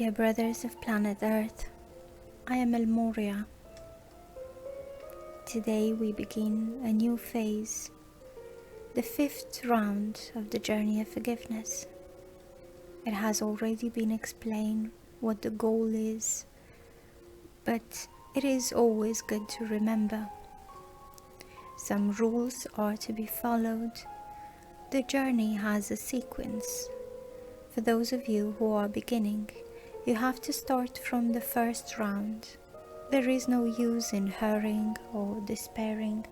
Dear brothers of planet Earth, I am Morya. Today we begin a new phase, the 5th round of the journey of forgiveness. It has already been explained what the goal is, but it is always good to remember. Some rules are to be followed. The journey has a sequence. For those of you who are beginning, you have to start from the first round. There is no use in hurrying or despairing.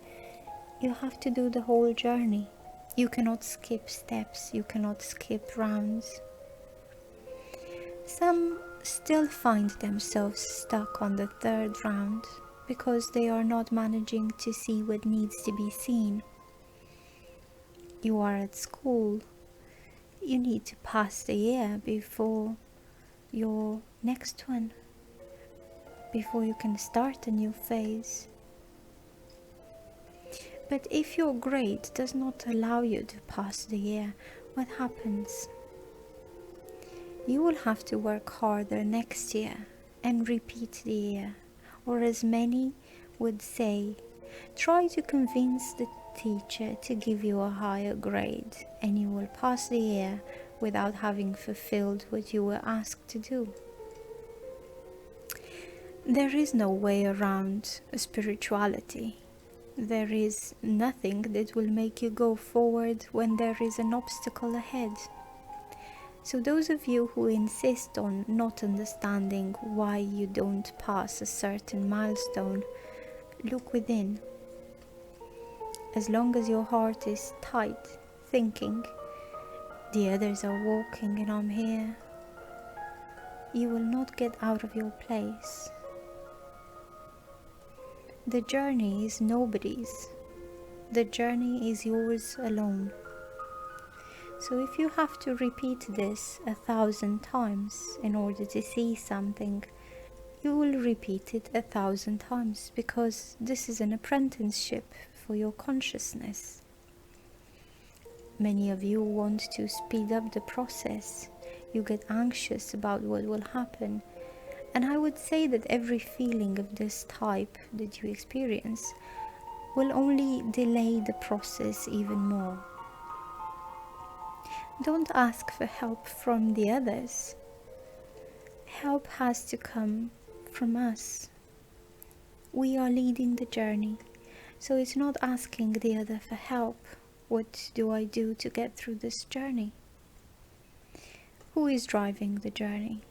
You have to do the whole journey. You cannot skip steps, you cannot skip rounds. Some still find themselves stuck on the 3rd round because they are not managing to see what needs to be seen. You are at school. You need to pass the year before your next one, before you can start a new phase. But if your grade does not allow you to pass the year, what happens? You will have to work harder next year and repeat the year, or as many would say, try to convince the teacher to give you a higher grade, and you will pass the year without having fulfilled what you were asked to do. There is no way around spirituality. There is nothing that will make you go forward when there is an obstacle ahead. So those of you who insist on not understanding why you don't pass a certain milestone, look within. As long as your heart is tight, thinking, the others are walking and I'm here, you will not get out of your place. The journey is nobody's. The journey is yours alone. So if you have to repeat this 1,000 times in order to see something, you will repeat it 1,000 times, because this is an apprenticeship for your consciousness. Many of you want to speed up the process. You get anxious about what will happen. And I would say that every feeling of this type that you experience will only delay the process even more. Don't ask for help from the others. Help has to come from us. We are leading the journey, so it's not asking the other for help. What do I do to get through this journey? Who is driving the journey?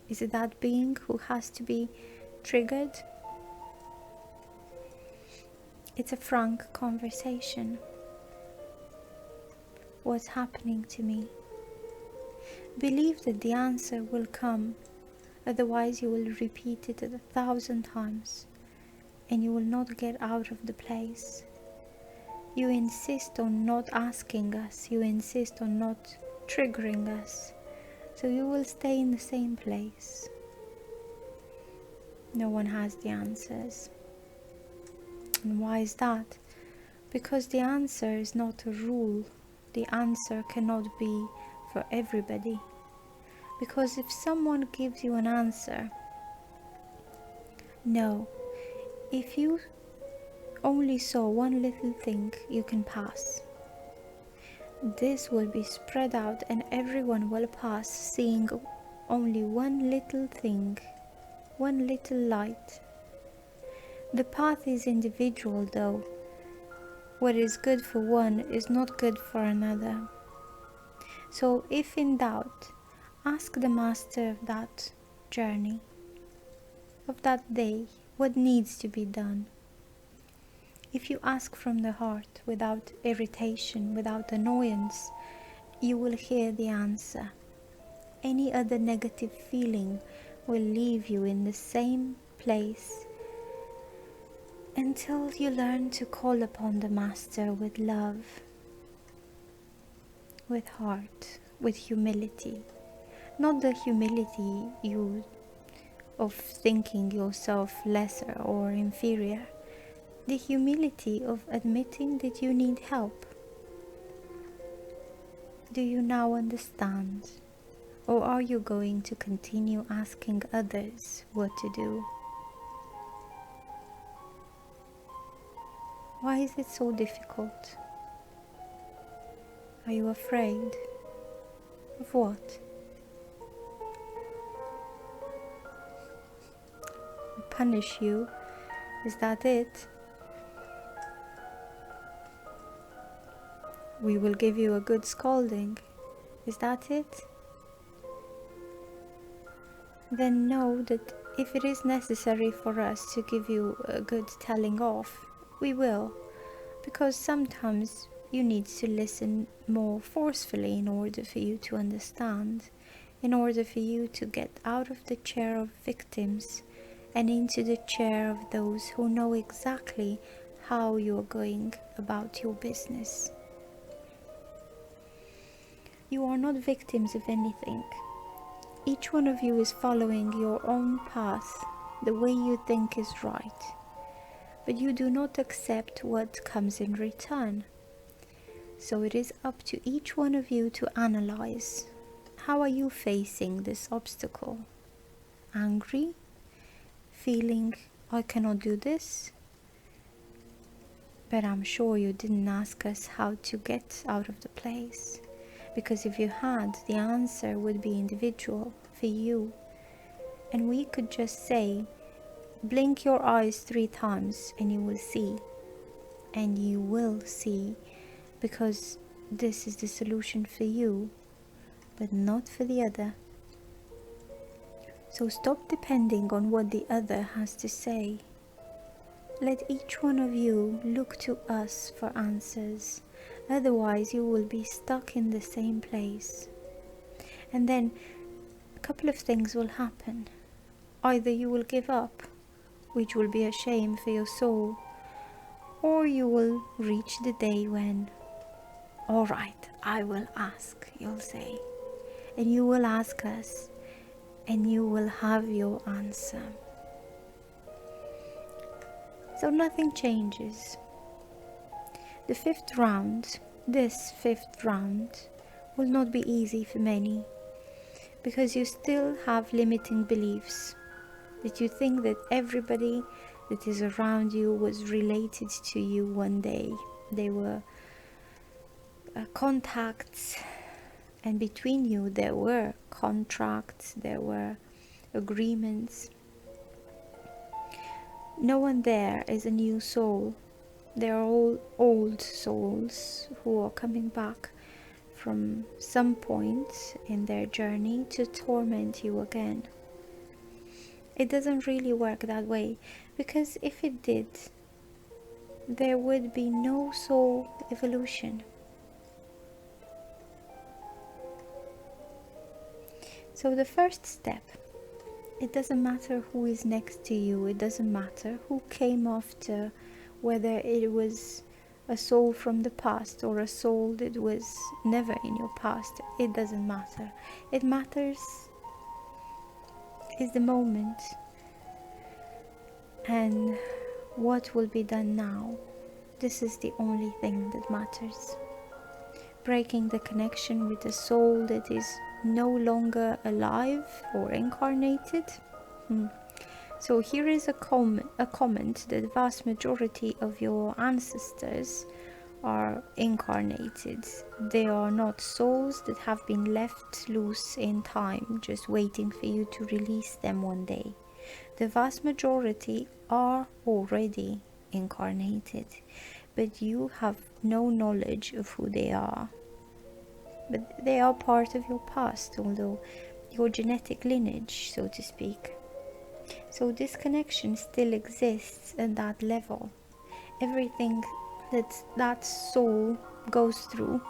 Is it that being who has to be triggered? It's a frank conversation. What's happening to me? Believe that the answer will come, otherwise you will repeat it 1,000 times and you will not get out of the place. You insist on not asking us, you insist on not triggering us, so you will stay in the same place. No one has the answers. And why is that? Because the answer is not a rule. The answer cannot be for everybody. Because if someone gives you an answer, no, if you only saw one little thing, you can pass. This will be spread out and everyone will pass, seeing only one little thing, one little light. The path is individual though. What is good for one is not good for another. So if in doubt, ask the master of that journey, of that day, what needs to be done. If you ask from the heart, without irritation, without annoyance, you will hear the answer. Any other negative feeling will leave you in the same place until you learn to call upon the Master with love, with heart, with humility. Not the humility of thinking yourself lesser or inferior. The humility of admitting that you need help. Do you now understand? Or are you going to continue asking others what to do? Why is it so difficult? Are you afraid? Of what? Punish you? Is that it? We will give you a good scolding. Is that it? Then know that if it is necessary for us to give you a good telling off, we will, because sometimes you need to listen more forcefully in order for you to understand, in order for you to get out of the chair of victims and into the chair of those who know exactly how you're going about your business. You are not victims of anything. Each one of you is following your own path, the way you think is right, but you do not accept what comes in return. So it is up to each one of you to analyze. How are you facing this obstacle? Angry? Feeling, I cannot do this? But I'm sure you didn't ask us how to get out of the place. Because if you had, the answer would be individual for you. And we could just say, blink your eyes 3 times and you will see. And you will see, because this is the solution for you, but not for the other. So stop depending on what the other has to say. Let each one of you look to us for answers. Otherwise, you will be stuck in the same place. And then a couple of things will happen. Either you will give up, which will be a shame for your soul, or you will reach the day when, all right, I will ask, you'll say. And you will ask us, and you will have your answer. So nothing changes. The 5th round, this 5th round, will not be easy for many, because you still have limiting beliefs, that you think that everybody that is around you was related to you one day. They were contacts, and between you there were contracts, there were agreements. No one there is a new soul. They are all old souls who are coming back from some point in their journey to torment you again. It doesn't really work that way, because if it did, there would be no soul evolution. So the first step, it doesn't matter who is next to you, it doesn't matter who came after, whether it was a soul from the past or a soul that was never in your past, it doesn't matter. It matters is the moment and what will be done now. This is the only thing that matters. Breaking the connection with a soul that is no longer alive or incarnated. So here is a comment that the vast majority of your ancestors are incarnated. They are not souls that have been left loose in time, just waiting for you to release them one day. The vast majority are already incarnated, but you have no knowledge of who they are. But they are part of your past, although your genetic lineage, so to speak. So this connection still exists at that level. Everything that soul goes through,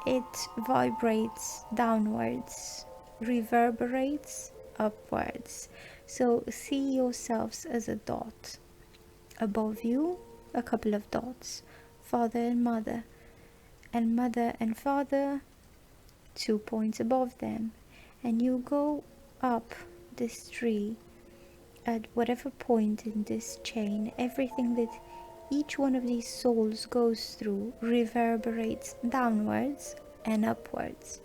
it vibrates downwards, reverberates upwards. So see yourselves as a dot. Above you, a couple of dots, father and mother and father, 2 points above them, and you go up this tree. At whatever point in this chain, everything that each one of these souls goes through reverberates downwards and upwards.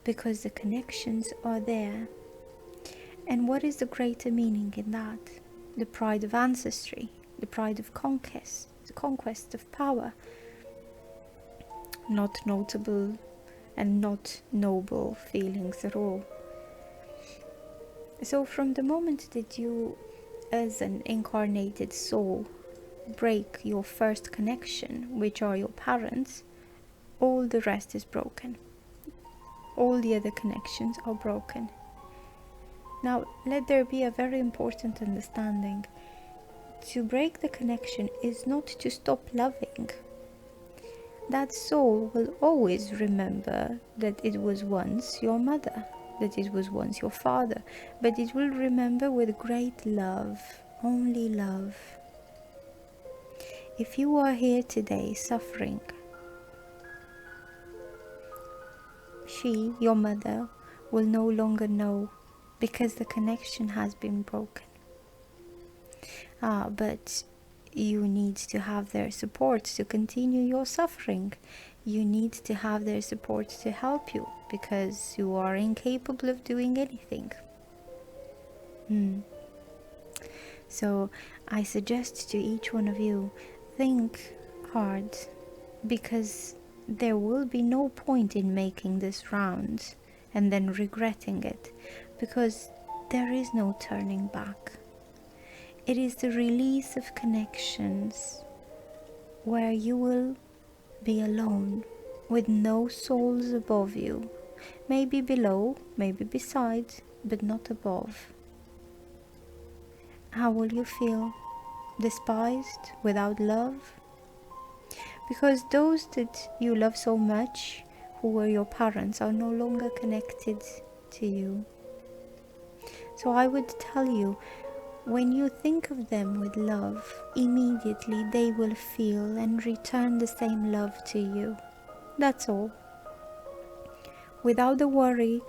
because the connections are there. And what is the greater meaning in that? The pride of ancestry, the pride of conquest, the conquest of power. Not notable and not noble feelings at all. So from the moment that you, as an incarnated soul, break your first connection, which are your parents, all the rest is broken. All the other connections are broken. Now, let there be a very important understanding. To break the connection is not to stop loving. That soul will always remember that it was once your mother, that it was once your father, but it will remember with great love, only love. If you are here today suffering, she, your mother, will no longer know, because the connection has been broken. But you need to have their support to continue your suffering. You need to have their support to help you, because you are incapable of doing anything. So I suggest to each one of you, think hard, because there will be no point in making this round and then regretting it, because there is no turning back. It is the release of connections where you will be alone, with no souls above you, maybe below, maybe beside, but not above. How will you feel? Despised, without love? Because those that you love so much, who were your parents, are no longer connected to you. So I would tell you, when you think of them with love, immediately they will feel and return the same love to you. That's all. Without the worry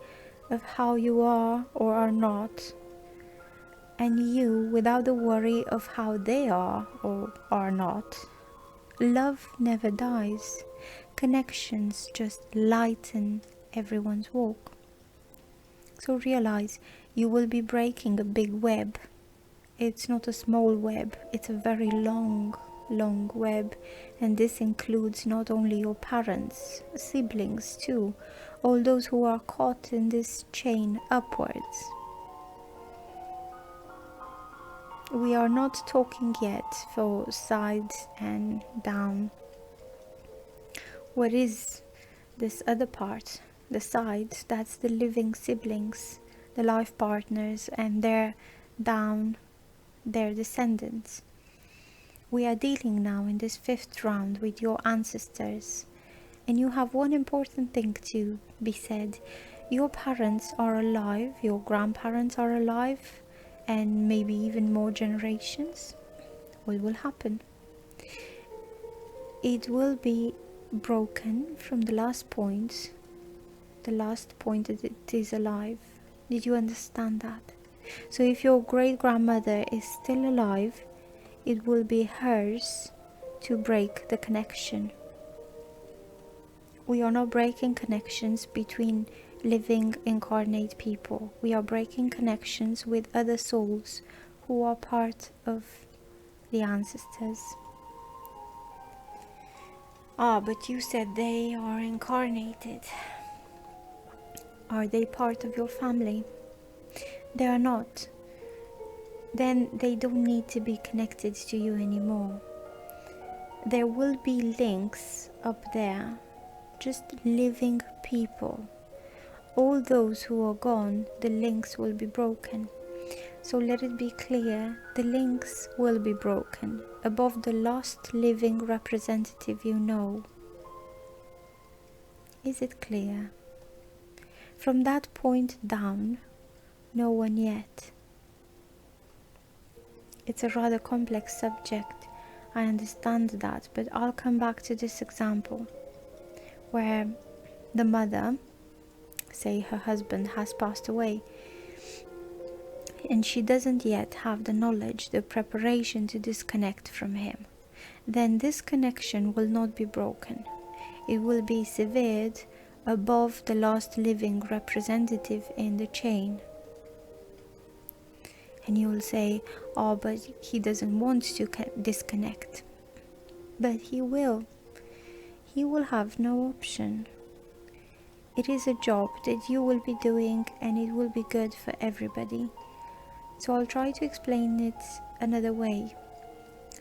of how you are or are not, and you without the worry of how they are or are not. Love never dies. Connections just lighten everyone's walk. So realize you will be breaking a big web. It's not a small web, it's a very long web, and this includes not only your parents, siblings too, all those who are caught in this chain upwards. We are not talking yet for sides and down. What is this other part, the sides? That's the living siblings, the life partners, and their descendants. We are dealing now in this 5th round with your ancestors, and you have one important thing to be said. Your parents are alive, your grandparents are alive, and maybe even more generations. What will happen? It will be broken from the last point that it is alive. Did you understand that? So if your great-grandmother is still alive, it will be hers to break the connection. We are not breaking connections between living incarnate people. We are breaking connections with other souls who are part of the ancestors. But you said they are incarnated. Are they part of your family? They are not. Then they don't need to be connected to you anymore. There will be links up there, just living people. All those who are gone, the links will be broken. So let it be clear, the links will be broken above the last living representative you know. Is it clear? From that point down, no one yet. It's a rather complex subject, I understand that, but I'll come back to this example where the mother, say her husband has passed away, and she doesn't yet have the knowledge, the preparation to disconnect from him. Then this connection will not be broken. It will be severed above the last living representative in the chain. And you will say, oh, but he doesn't want to disconnect. But he will. He will have no option. It is a job that you will be doing, and it will be good for everybody. So I'll try to explain it another way.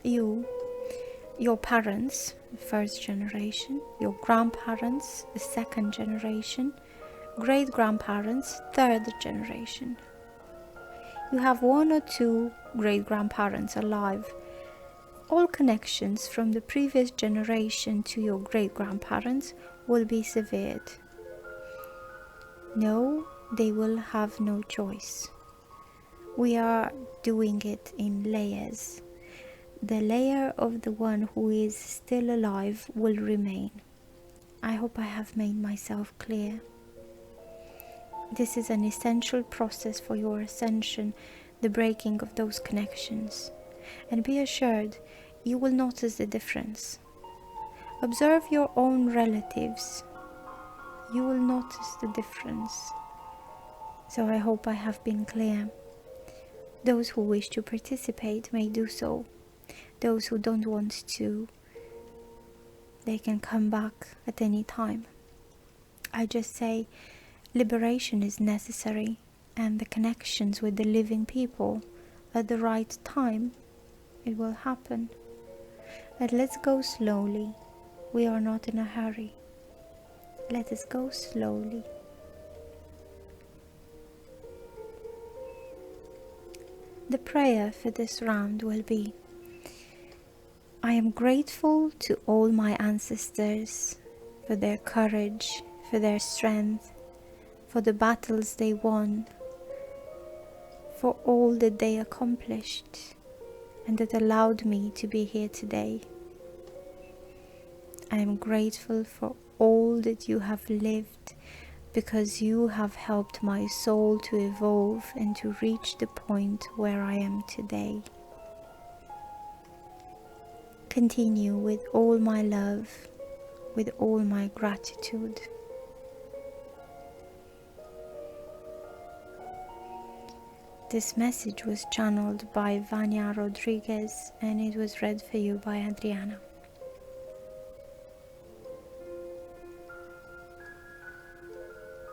Your parents, first generation, your grandparents, the second generation, great-grandparents, third generation. You have 1 or 2 great-grandparents alive. All connections from the previous generation to your great-grandparents will be severed. No, they will have no choice. We are doing it in layers. The layer of the one who is still alive will remain. I hope I have made myself clear. This is an essential process for your ascension, the breaking of those connections. And be assured, you will notice the difference. Observe your own relatives. You will notice the difference. So I hope I have been clear. Those who wish to participate may do so. Those who don't want to, they can come back at any time. I just say liberation is necessary, and the connections with the living people at the right time, it will happen. But let's go slowly. We are not in a hurry. Let us go slowly. The prayer for this round will be, I am grateful to all my ancestors for their courage, for their strength, for the battles they won, for all that they accomplished and that allowed me to be here today. I am grateful for all that you have lived, because you have helped my soul to evolve and to reach the point where I am today. Continue with all my love, with all my gratitude. This message was channeled by Vania Rodrigues, and it was read for you by Adriana.